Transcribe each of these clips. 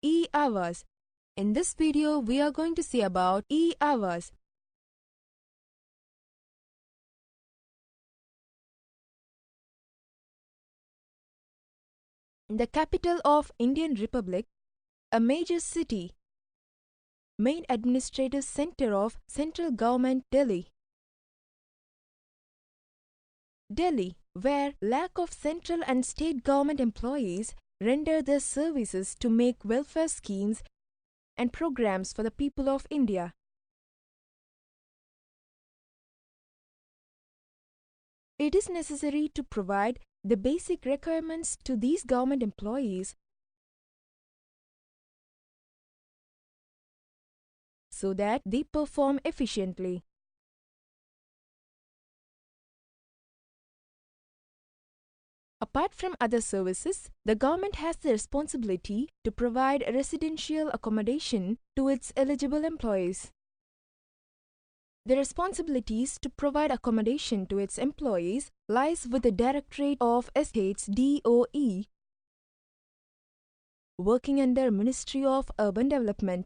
e-Awas. In this video, we are going to see about e-Awas. The capital of Indian Republic, a major city, main administrative center of central government Delhi. Delhi, where lack of central and state government employees render their services to make welfare schemes and programs for the people of India. It is necessary to provide the basic requirements to these government employees so that they perform efficiently. Apart from other services, the government has the responsibility to provide residential accommodation to its eligible employees. The responsibilities to provide accommodation to its employees lies with the Directorate of Estates (DOE), working under Ministry of Urban Development.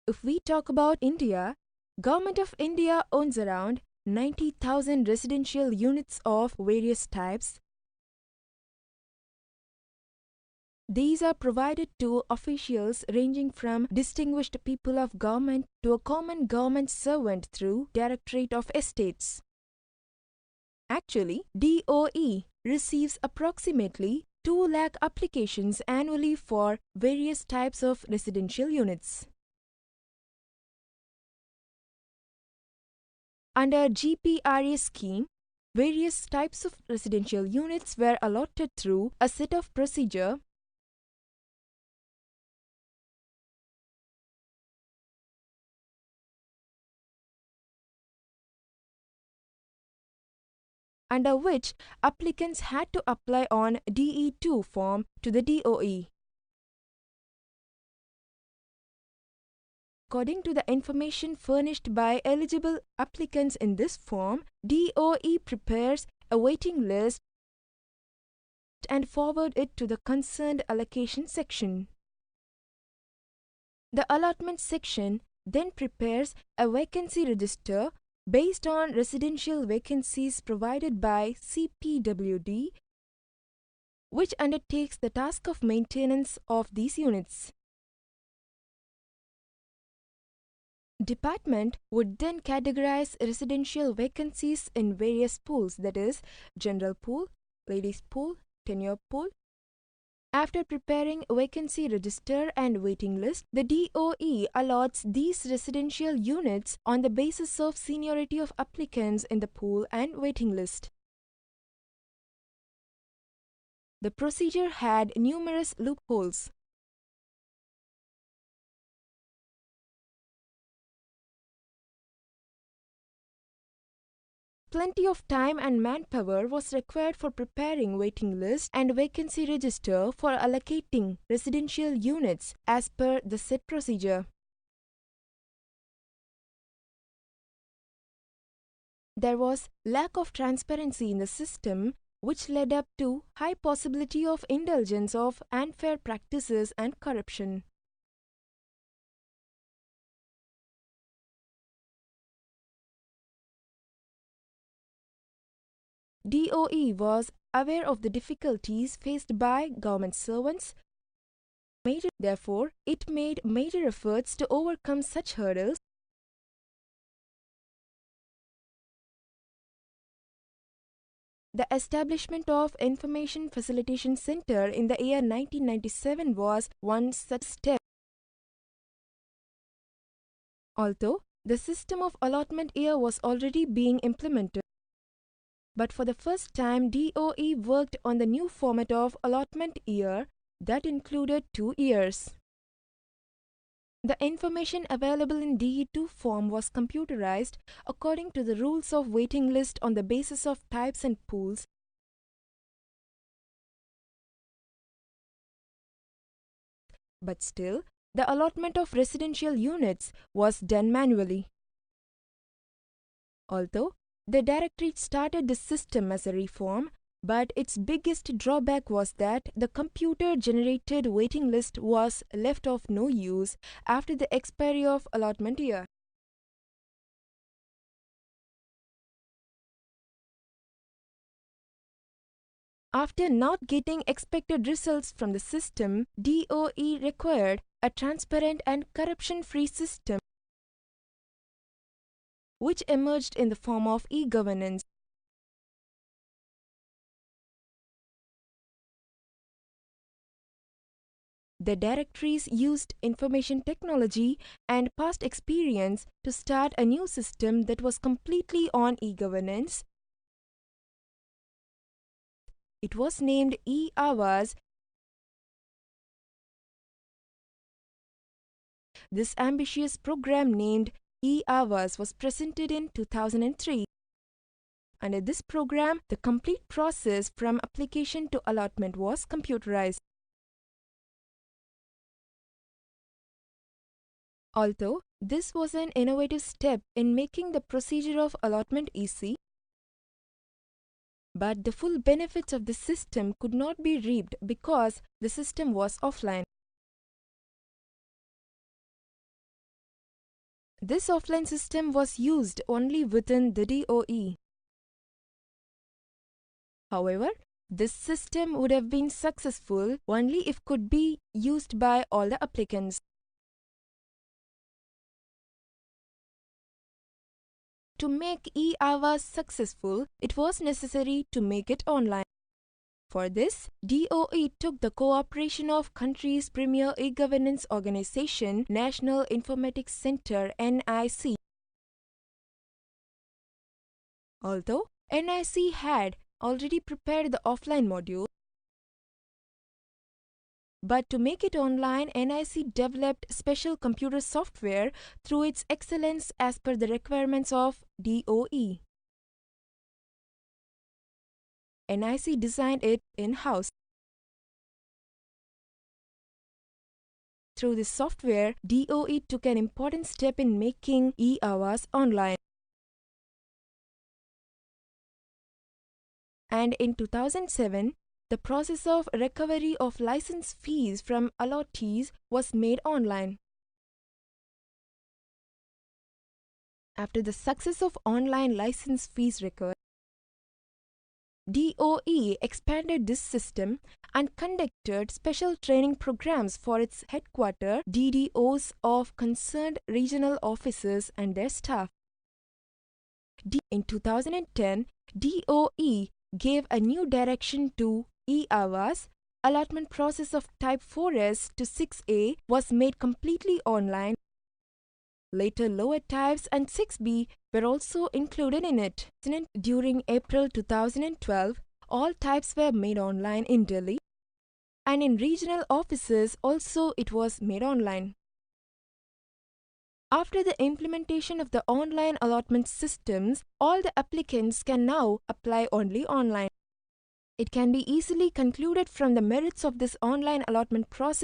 If we talk about India, Government of India owns around 90,000 residential units of various types. These are provided to officials ranging from distinguished people of government to a common government servant through Directorate of Estates. Actually, DOE receives approximately 2 lakh applications annually for various types of residential units. Under GPRA scheme, various types of residential units were allotted through a set of procedure under which applicants had to apply on DE2 form to the DOE. According to the information furnished by eligible applicants in this form, DOE prepares a waiting list and forward it to the concerned allocation section. The allotment section then prepares a vacancy register based on residential vacancies provided by CPWD, which undertakes the task of maintenance of these units. Department would then categorize residential vacancies in various pools, that is, general pool, ladies pool, tenure pool. After preparing vacancy register and waiting list, the DOE allots these residential units on the basis of seniority of applicants in the pool and waiting list. The procedure had numerous loopholes. Plenty of time and manpower was required for preparing waiting list and vacancy register for allocating residential units as per the said procedure. There was lack of transparency in the system, which led up to high possibility of indulgence of unfair practices and corruption. DOE was aware of the difficulties faced by government servants. Therefore, it made major efforts to overcome such hurdles. The establishment of Information Facilitation Center in the year 1997 was one such step. Although the system of allotment year was already being implemented, but for the first time DOE worked on the new format of allotment year that included 2 years. The information available in DE2 form was computerized according to the rules of waiting list on the basis of types and pools. But still, the allotment of residential units was done manually. Although the Directorate started this system as a reform, But its biggest drawback was that the computer-generated waiting list was left of no use after the expiry of allotment year. After not getting expected results from the system, DOE required a transparent and corruption-free system which emerged in the form of e-governance. The directories used information technology and past experience to start a new system that was completely on e-governance. It was named e-Awas. This ambitious program named e-Awas was presented in 2003. Under this program, the complete process from application to allotment was computerized. Although this was an innovative step in making the procedure of allotment easy, but the full benefits of the system could not be reaped because the system was offline. This offline system was used only within the DOE. However, this system would have been successful only if could be used by all the applicants. To make e-Awas successful, it was necessary to make it online. For this, DOE took the cooperation of country's premier e-governance organization, National Informatics Center (NIC). Although NIC had already prepared the offline module, but to make it online, NIC developed special computer software through its excellence as per the requirements of DOE. NIC designed it in-house. Through this software, DOE took an important step in making e-Awas online. And in 2007, the process of recovery of license fees from allottees was made online. After the success of online license fees recovery, DOE expanded this system and conducted special training programs for its headquarters DDOs of concerned regional offices and their staff. In 2010, DOE gave a new direction to e-Awas. Allotment process of type 4S to 6A was made completely online. Later lower types and 6B were also included in it. During April 2012, all types were made online in Delhi, and in regional offices also it was made online. After the implementation of the online allotment systems, all the applicants can now apply only online. It can be easily concluded from the merits of this online allotment process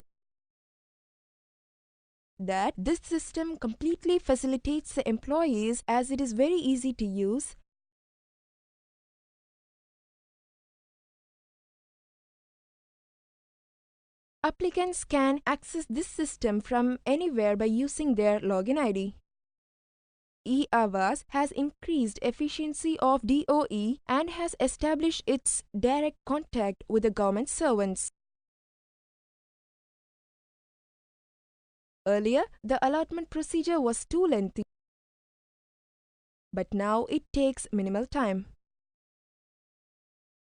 that this system completely facilitates the employees as it is very easy to use. Applicants can access this system from anywhere by using their login ID. e-Awas has increased efficiency of DOE and has established its direct contact with the government servants. Earlier, the allotment procedure was too lengthy, but now it takes minimal time.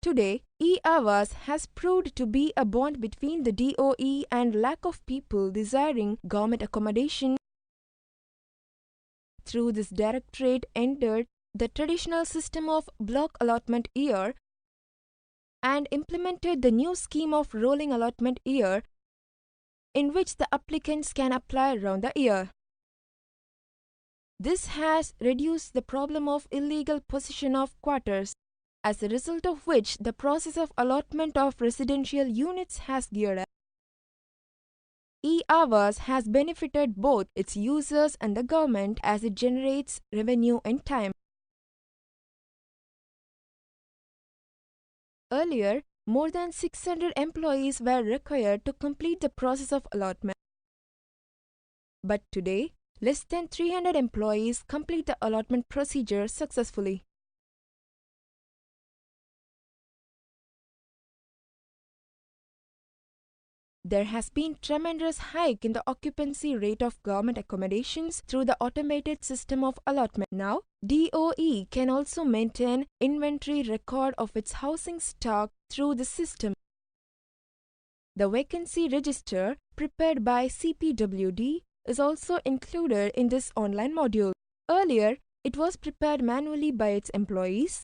Today, e-Awas has proved to be a bond between the DOE and lack of people desiring government accommodation. Through this directorate entered the traditional system of block allotment year and implemented the new scheme of rolling allotment year, in which the applicants can apply round the year. This has reduced the problem of illegal possession of quarters, as a result of which the process of allotment of residential units has geared up. e-Awas has benefited both its users and the government as it generates revenue in time. Earlier, more than 600 employees were required to complete the process of allotment. But today, less than 300 employees complete the allotment procedure successfully. There has been tremendous hike in the occupancy rate of government accommodations through the automated system of allotment. Now, DOE can also maintain inventory record of its housing stock through the system. The vacancy register prepared by CPWD is also included in this online module. Earlier, it was prepared manually by its employees.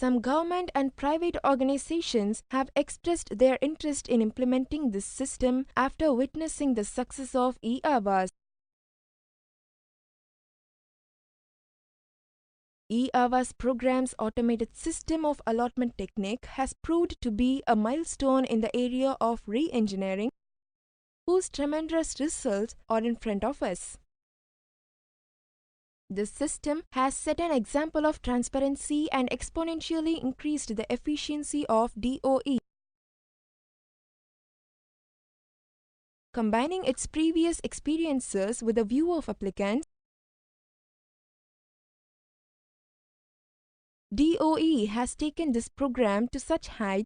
Some government and private organizations have expressed their interest in implementing this system after witnessing the success of e-Awas. E-Awas program's automated system of allotment technique has proved to be a milestone in the area of re-engineering, whose tremendous results are in front of us. This system has set an example of transparency and exponentially increased the efficiency of DOE. Combining its previous experiences with the view of applicants, DOE has taken this program to such height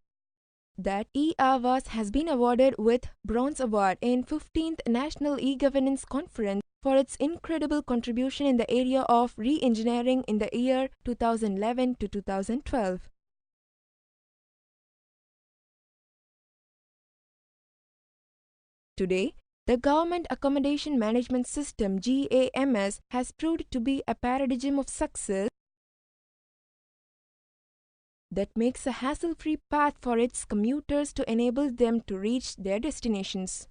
that e-Awas has been awarded with Bronze Award in 15th National E-Governance Conference for its incredible contribution in the area of re-engineering in the year 2011 to 2012. Today, the Government Accommodation Management System GAMS has proved to be a paradigm of success that makes a hassle-free path for its commuters to enable them to reach their destinations.